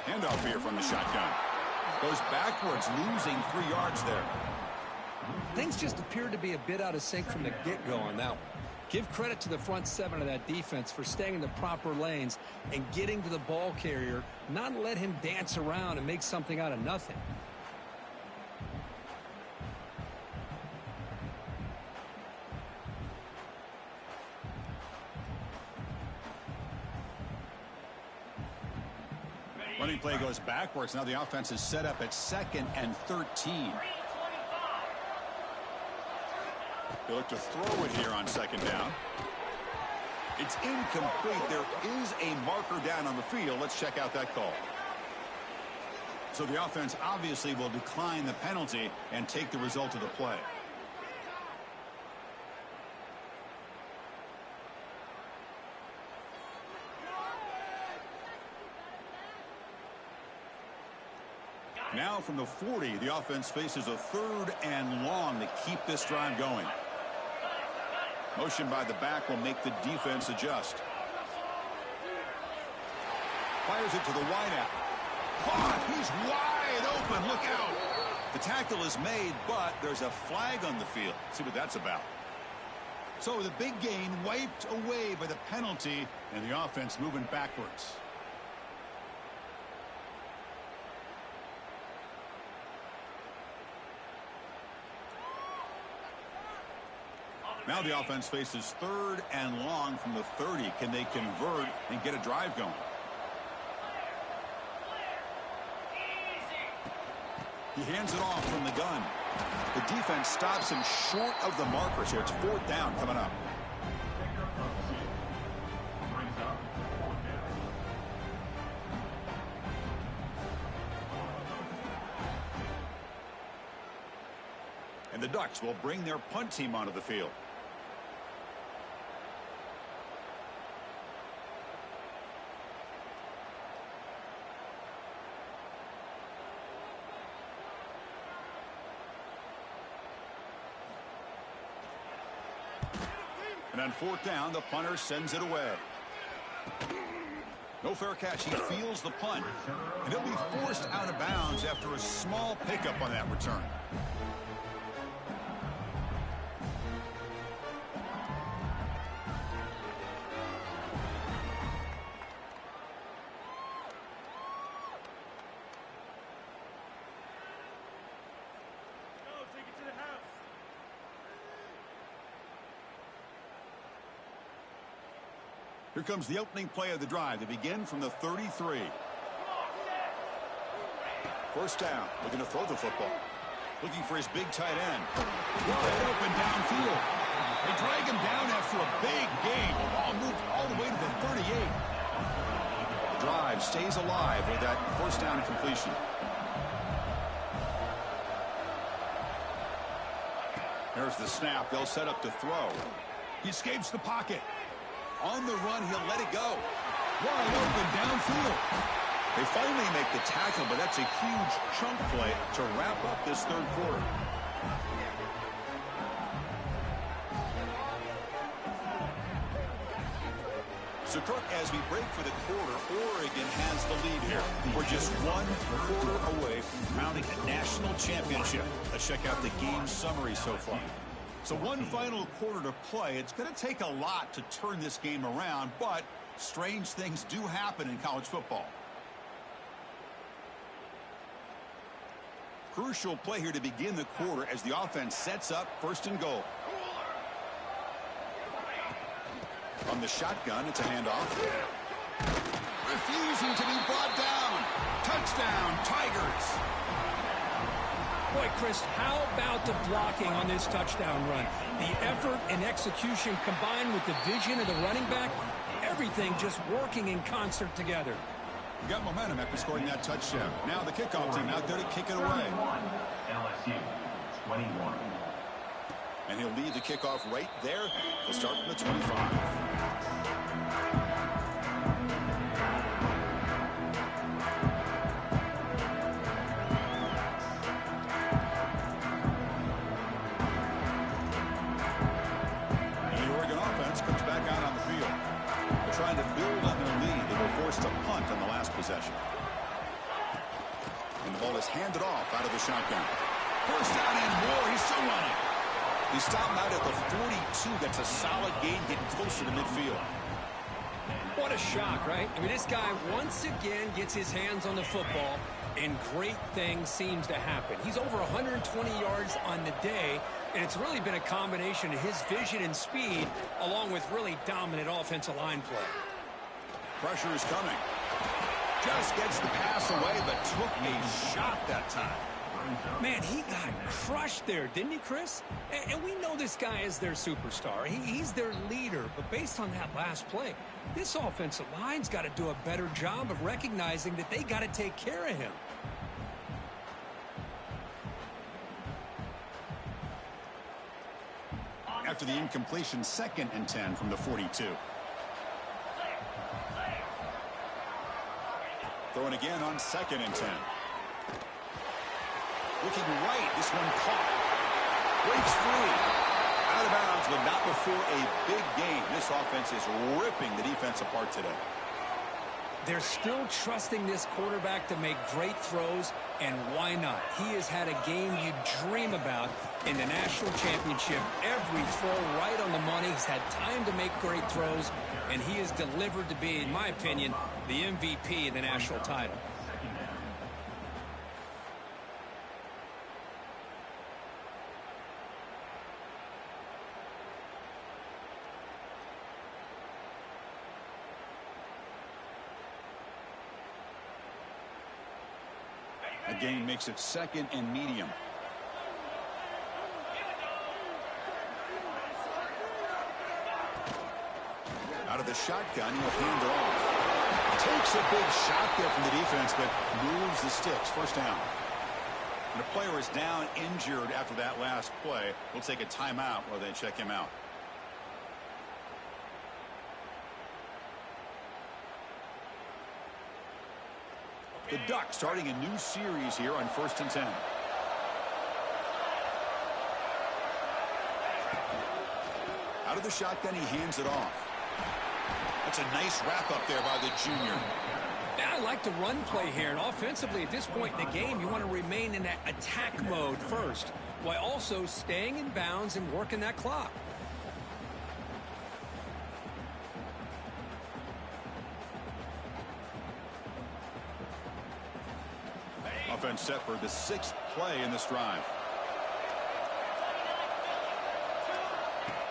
Speaker 1: Handoff here from the shotgun. Goes backwards, losing 3 yards there.
Speaker 2: Things just appeared to be a bit out of sync from the get-go on that one. Give credit to the front 7 of that defense for staying in the proper lanes and getting to the ball carrier, not let him dance around and make something out of nothing.
Speaker 1: Running play goes backwards. Now the offense is set up at 2nd and 13. They look to throw it here on 2nd down. It's incomplete. There is a marker down on the field. Let's check out that call. So the offense obviously will decline the penalty and take the result of the play. Now from the 40, the offense faces a 3rd and long to keep this drive going. Motion by the back will make the defense adjust. Fires it to the wideout. Caught! He's wide open. Look out! The tackle is made, but there's a flag on the field. Let's see what that's about. So the big gain wiped away by the penalty, and the offense moving backwards. Now the offense faces 3rd and long from the 30. Can they convert and get a drive going? He hands it off from the gun. The defense stops him short of the marker, so it's 4th down coming up. And the Ducks will bring their punt team onto the field. And on 4th down, the punter sends it away. No fair catch. He feels the punt. And he'll be forced out of bounds after a small pickup on that return. Here comes the opening play of the drive. They begin from the 33. 1st down. Looking to throw the football. Looking for his big tight end. Wide open downfield. They drag him down after a big gain. The ball moved all the way to the 38. The drive stays alive with that 1st down completion. There's the snap. They'll set up to throw. He escapes the pocket. On the run, he'll let it go. Wide open downfield. They finally make the tackle, but that's a huge chunk play to wrap up this 3rd quarter. So, Kirk, as we break for the quarter, Oregon has the lead here. We're just 1 quarter away from crowning a national championship. Let's check out the game summary so far. So 1 final quarter to play. It's going to take a lot to turn this game around, but strange things do happen in college football. Crucial play here to begin the quarter as the offense sets up 1st and goal. On the shotgun, it's a handoff. Refusing to be brought down. Touchdown, Tigers.
Speaker 2: Boy, Chris, how about the blocking on this touchdown run? The effort and execution combined with the vision of the running back, everything just working in concert together.
Speaker 1: You got momentum after scoring that touchdown. Now the kickoff team out there to kick it away.
Speaker 3: LSU 21.
Speaker 1: And he'll lead the kickoff right there. He'll start from the 25. Trying to build on their lead. They were forced to punt on the last possession. And the ball is handed off out of the shotgun. 1st down and more. He's still running. He stopped him out at the 42. That's a solid gain, getting closer to midfield.
Speaker 2: What a shock, right? I mean, this guy once again gets his hands on the football, and great things seems to happen. He's over 120 yards on the day, and it's really been a combination of his vision and speed along with really dominant offensive line play.
Speaker 1: Pressure is coming. Just gets the pass away, but took a shot that time.
Speaker 2: Man, he got crushed there, didn't he, Chris? And we know this guy is their superstar. He's their leader. But based on that last play, this offensive line's got to do a better job of recognizing that they got to take care of him.
Speaker 1: after the incompletion, 2nd and 10 from the 42. Throwing again on 2nd and 10. Looking right, this one caught. Breaks free. Out of bounds, but not before a big game. This offense is ripping the defense apart today.
Speaker 2: They're still trusting this quarterback to make great throws, and why not? He has had a game you dream about in the national championship. Every throw right on the money. He's had time to make great throws, and he has delivered to be, in my opinion, the MVP of the national title.
Speaker 1: A gain makes it 2nd and medium. Out of the shotgun, he'll hand it off. Takes a big shot there from the defense, but moves the sticks. First down. And the player is down injured after that last play. We'll take a timeout while they check him out. The Ducks starting a new series here on 1st and 10. Out of the shotgun, he hands it off. That's a nice wrap up there by the junior.
Speaker 2: I like the run play here, and offensively at this point in the game, you want to remain in that attack mode first, while also staying in bounds and working that clock.
Speaker 1: Offense set for the 6th play in this drive.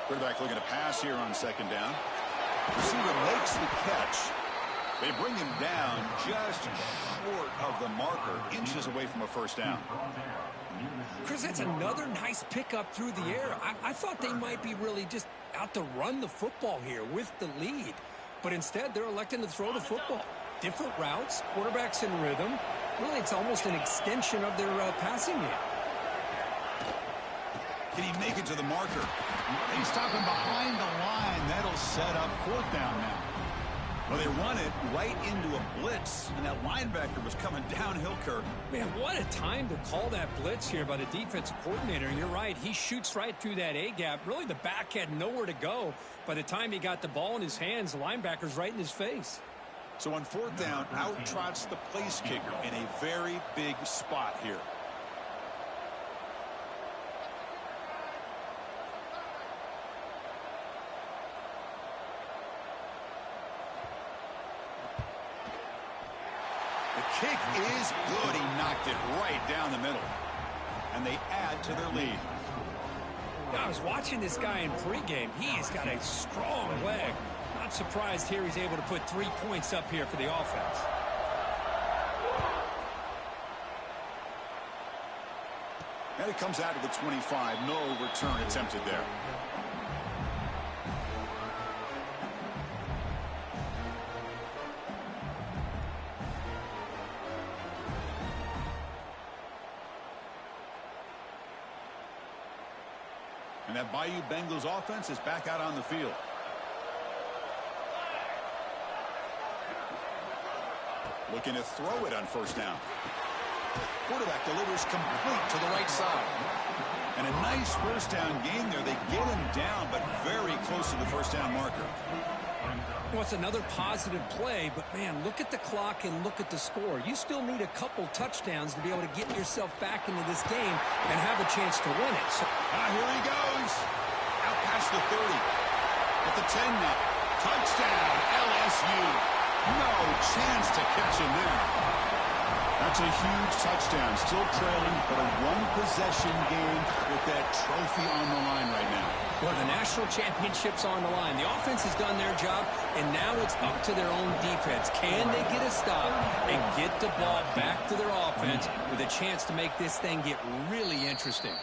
Speaker 1: Quarterback looking to pass here on 2nd down. Receiver makes the catch. They bring him down just short of the marker, inches away from a first down.
Speaker 2: Chris, that's another nice pickup through the air. I thought they might be really just out to run the football here with the lead. But instead, they're electing to throw the football. Different routes, quarterbacks in rhythm. Really, it's almost an extension of their passing game.
Speaker 1: Can he make it to the marker? He's stopping behind the line. That'll set up 4th down now. Well, they run it right into a blitz, and that linebacker was coming downhill, Kirk.
Speaker 2: Man, what a time to call that blitz here by the defensive coordinator. And you're right, he shoots right through that A-gap. Really, the back had nowhere to go. By the time he got the ball in his hands, the linebacker's right in his face.
Speaker 1: So on 4th down, out trots the place kicker in a very big spot here. The kick is good. He knocked it right down the middle. And they add to their lead.
Speaker 2: I was watching this guy in pregame. He's got a strong leg. Not surprised here he's able to put 3 points up here for the offense.
Speaker 1: And it comes out of the 25. No return attempted there. And that Bayou Bengals offense is back out on the field. Looking to throw it on 1st down. Quarterback delivers complete to the right side. And a nice 1st down gain there. They get him down, but very close to the 1st down marker.
Speaker 2: Well, it's another positive play, but, man, look at the clock and look at the score. You still need a couple touchdowns to be able to get yourself back into this game and have a chance to win it. So,
Speaker 1: here he goes. Out past the 30. At the 10 now. Touchdown, LSU. No chance to catch him there. That's a huge touchdown. Still trailing, but a one-possession game with that trophy on the line right now.
Speaker 2: Well, the national championship's on the line. The offense has done their job, and now it's up to their own defense. Can they get a stop and get the ball back to their offense with a chance to make this thing get really interesting?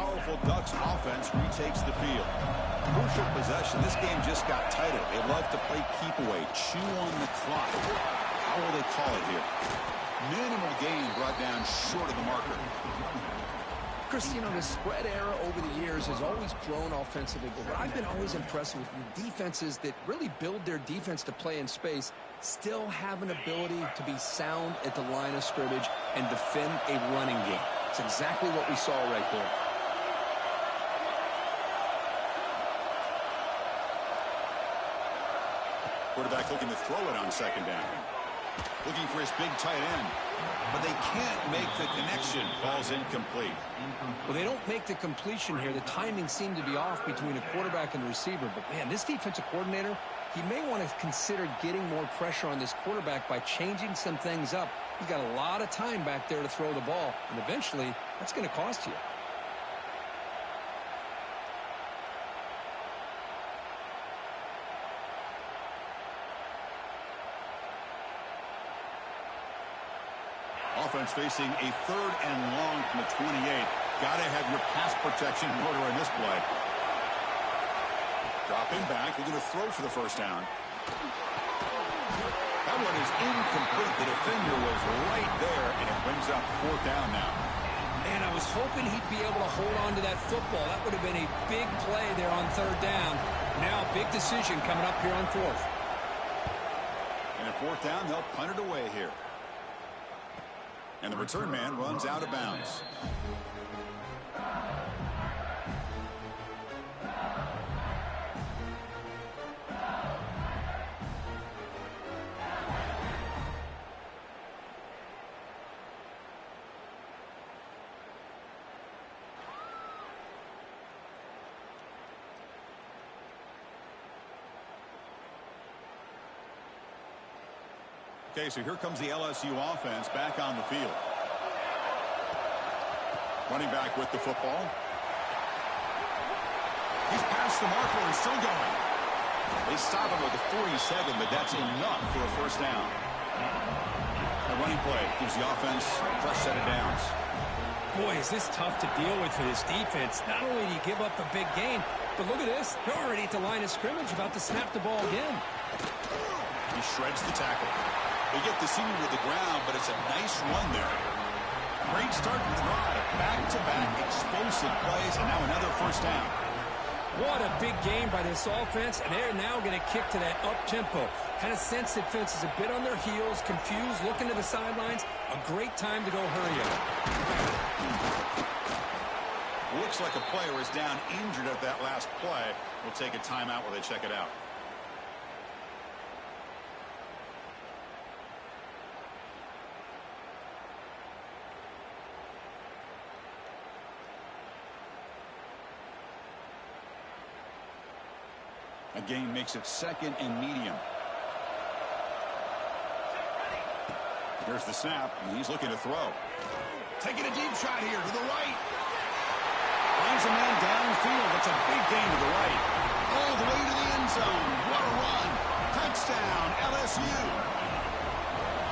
Speaker 1: powerful Ducks offense retakes the field. Crucial possession. This game just got tighter. They love to play keep away, chew on the clock. How will they call it here? Minimal gain brought down short of the marker.
Speaker 2: Chris, you know, the spread era over the years has always grown offensively, but what I've been always impressed with the defenses that really build their defense to play in space still have an ability to be sound at the line of scrimmage and defend a running game. It's exactly what we saw right there.
Speaker 1: Quarterback looking to throw it on second down. Looking for his big tight end. But they can't make the connection. Ball's incomplete.
Speaker 2: Well, they don't make the completion here. The timing seemed to be off between a quarterback and the receiver. But, man, this defensive coordinator, he may want to consider getting more pressure on this quarterback by changing some things up. He's got a lot of time back there to throw the ball. And eventually, that's going to cost you.
Speaker 1: Offense facing a 3rd and long from the 28. Got to have your pass protection in order in this play. Dropping back, looking to throw for the first down. That one is incomplete. The defender was right there, and it brings up 4th down now.
Speaker 2: Man, I was hoping he'd be able to hold on to that football. That would have been a big play there on 3rd down. Now, big decision coming up here on 4th.
Speaker 1: And at 4th down, they'll punt it away here. And the return man runs out of bounds. Okay, so here comes the LSU offense back on the field. Running back with the football. He's past the marker and still going. They stop him with a 47, but that's enough for a first down. A running play gives the offense a fresh set of downs.
Speaker 2: Boy, is this tough to deal with for this defense. Not only do you give up a big gain, but look at this. They're already at the line of scrimmage about to snap the ball again.
Speaker 1: He shreds the tackle. They get the senior to the ground, but it's a nice run there. Great start to the drive. Back-to-back explosive plays, and now another first down.
Speaker 2: What a big game by this offense, and they're now going to kick to that up-tempo. Kind of sense the defense is a bit on their heels, confused, looking to the sidelines. A great time to go hurry up.
Speaker 1: Looks like a player is down injured at that last play. We'll take a timeout while they check it out. A gain makes it 2nd and medium. Here's the snap, and he's looking to throw. Taking a deep shot here to the right. Finds a man downfield. That's a big gain to the right. All the way to the end zone. What a run. Touchdown, LSU.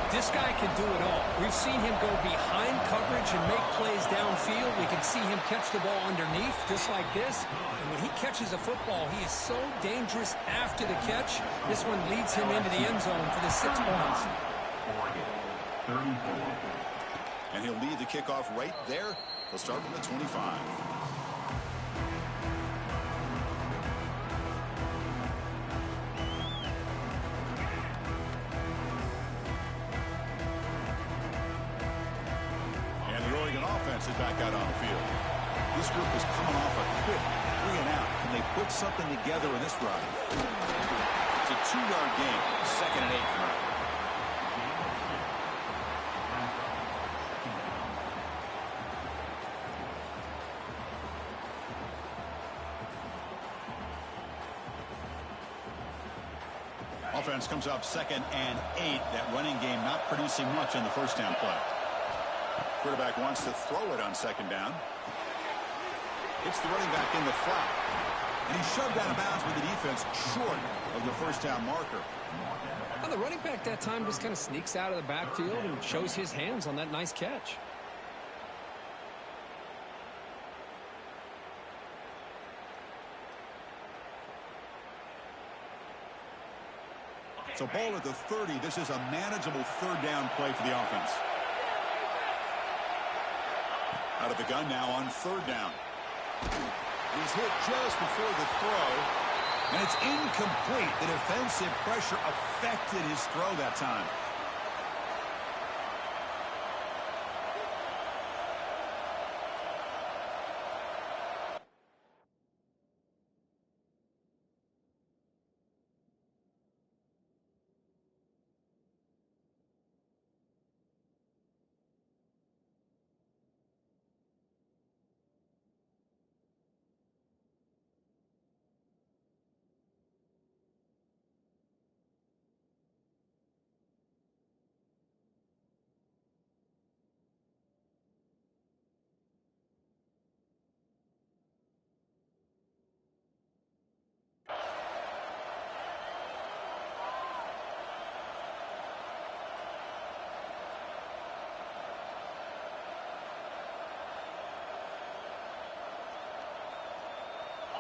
Speaker 2: This guy can do it all. We've seen him go behind coverage and make plays downfield. We can see him catch the ball underneath, just like this. And when he catches a football, he is so dangerous after the catch. This one leads him into the end zone for the 6 points.
Speaker 1: And he'll lead the kickoff right there. He'll start from the 25. Is back out on the field. This group is coming off a quick 3 and out. Can they put something together in this drive? It's a 2-yard gain. 2nd and 8 now. Offense comes up 2nd and 8. That running game not producing much on the first down play. Quarterback wants to throw it on 2nd down. It's the running back in the flat. And he's shoved out of bounds with the defense short of the first down marker.
Speaker 2: Well, the running back that time just kind of sneaks out of the backfield and shows his hands on that nice catch.
Speaker 1: So ball at the 30. This is a manageable third down play for the offense. Out of the gun now on third down. He's hit just before the throw, and it's incomplete. The defensive pressure affected his throw that time.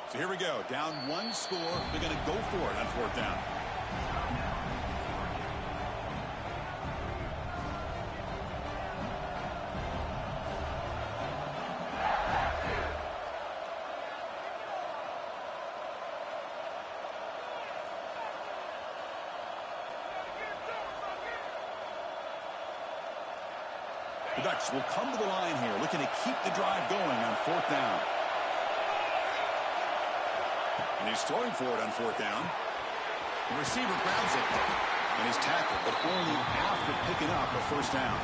Speaker 1: So here we go. Down one score. They're going to go for it on fourth down. The Ducks will come to the line here, looking to keep the drive going on fourth down. And he's throwing for it on fourth down. The receiver grabs it. And he's tackled, but only after picking up a first down.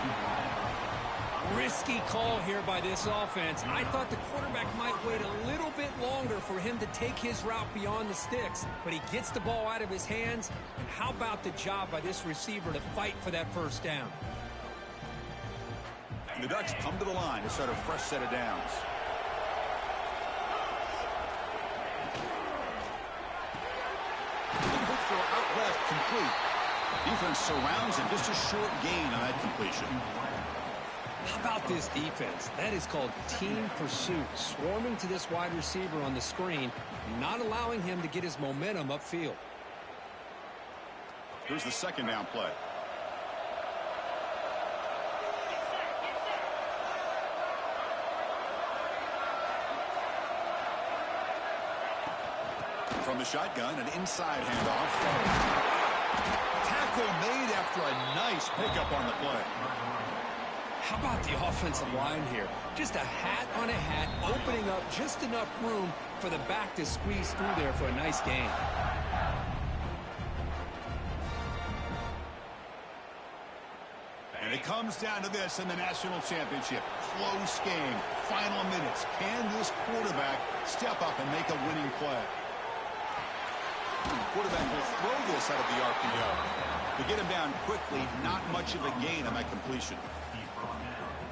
Speaker 2: Risky call here by this offense. I thought the quarterback might wait a little bit longer for him to take his route beyond the sticks, but he gets the ball out of his hands. And how about the job by this receiver to fight for that first down?
Speaker 1: And the Ducks come to the line to start a fresh set of downs. For out left, complete. Defense surrounds him. Just a short gain on that completion.
Speaker 2: How about this defense? That is called team pursuit. Swarming to this wide receiver on the screen, not allowing him to get his momentum upfield.
Speaker 1: Here's the second down play. From the shotgun, an inside handoff. Tackle made after a nice pickup on the play.
Speaker 2: How about the offensive line here? Just a hat on a hat, opening up just enough room for the back to squeeze through there for a nice gain.
Speaker 1: And it comes down to this in the national championship. Close game. Final minutes. Can this quarterback step up and make a winning play? The quarterback will throw this out of the RPO. To get him down quickly, not much of a gain on that completion.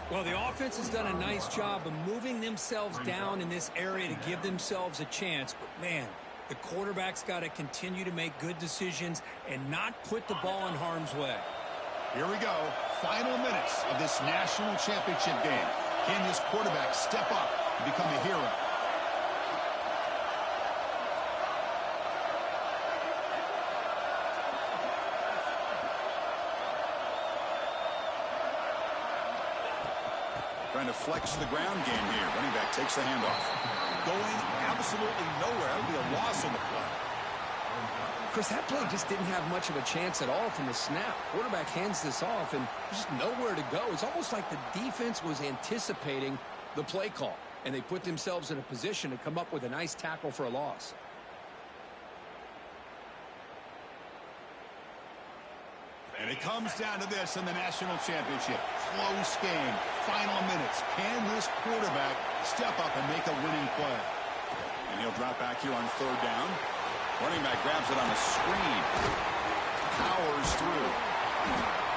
Speaker 2: Well, the offense has done a nice job of moving themselves down in this area to give themselves a chance. But, man, the quarterback's got to continue to make good decisions and not put the ball in harm's way.
Speaker 1: Here we go. Final minutes of this national championship game. Can this quarterback step up and become a hero? Trying to flex the ground game here. Running back takes the handoff. Going absolutely nowhere. That would be a loss on the play.
Speaker 2: Chris, that play just didn't have much of a chance at all from the snap. Quarterback hands this off and just nowhere to go. It's almost like the defense was anticipating the play call, and they put themselves in a position to come up with a nice tackle for a loss.
Speaker 1: And it comes down to this in the national championship. Close game. Final minutes. Can this quarterback step up and make a winning play? And he'll drop back here on third down. Running back grabs it on the screen. Powers through.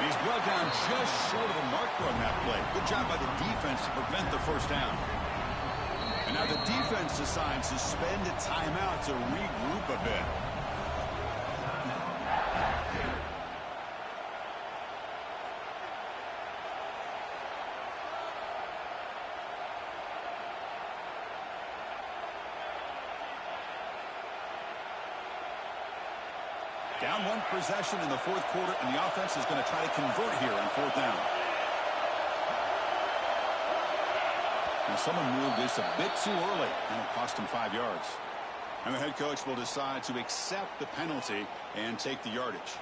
Speaker 1: And he's brought down just short of the marker on that play. Good job by the defense to prevent the first down. And now the defense decides to spend a timeout to regroup a bit. Down one possession in the fourth quarter, and the offense is going to try to convert here on fourth down. And someone moved this a bit too early, and it cost him 5 yards. And the head coach will decide to accept the penalty and take the yardage.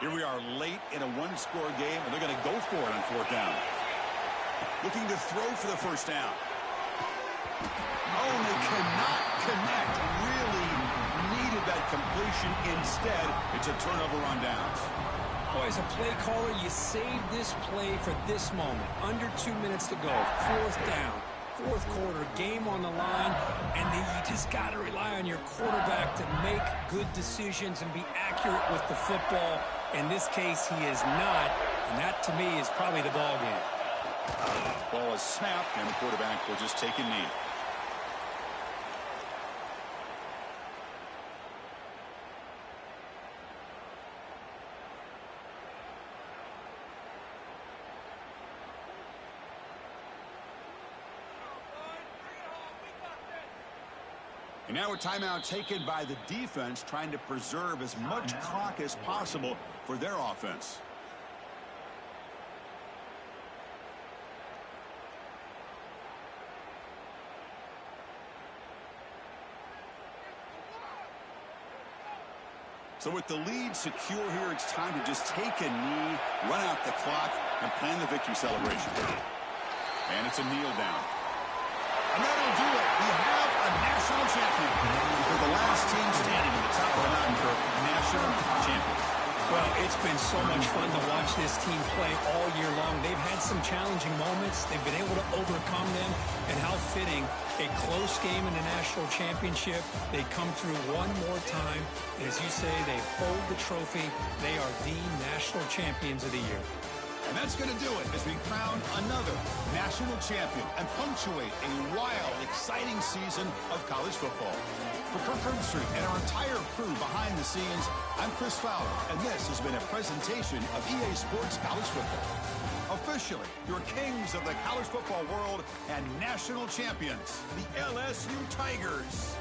Speaker 1: Here we are late in a one-score game, and they're going to go for it on fourth down. Looking to throw for the first down. Oh, and they cannot connect. Really needed that completion. Instead, it's a turnover on downs.
Speaker 2: Boy, as a play caller, you saved this play for this moment. Under 2 minutes to go. Fourth down. Fourth quarter, game on the line, and then you just got to rely on your quarterback to make good decisions and be accurate with the football. In this case, he is not, and that, to me, is probably the ball game.
Speaker 1: Ball is snapped, and the quarterback will just take a knee. And now a timeout taken by the defense, trying to preserve as much clock as possible for their offense. So with the lead secure here, it's time to just take a knee, run out the clock, and plan the victory celebration. And it's a kneel down. And that'll do it. We have a national champion. For the last team standing at the top of the mountain for national champions.
Speaker 2: Well, it's been so much fun to watch this team play all year long. They've had some challenging moments. They've been able to overcome them. And how fitting, a close game in the national championship. They come through one more time. And as you say, they hold the trophy. They are the national champions of the year.
Speaker 1: And that's going to do it as we crown another national champion and punctuate a wild, exciting season of college football. For Kirk Herbstreit and our entire crew behind the scenes, I'm Chris Fowler, and this has been a presentation of EA Sports College Football. Officially, your kings of the college football world and national champions, the LSU Tigers.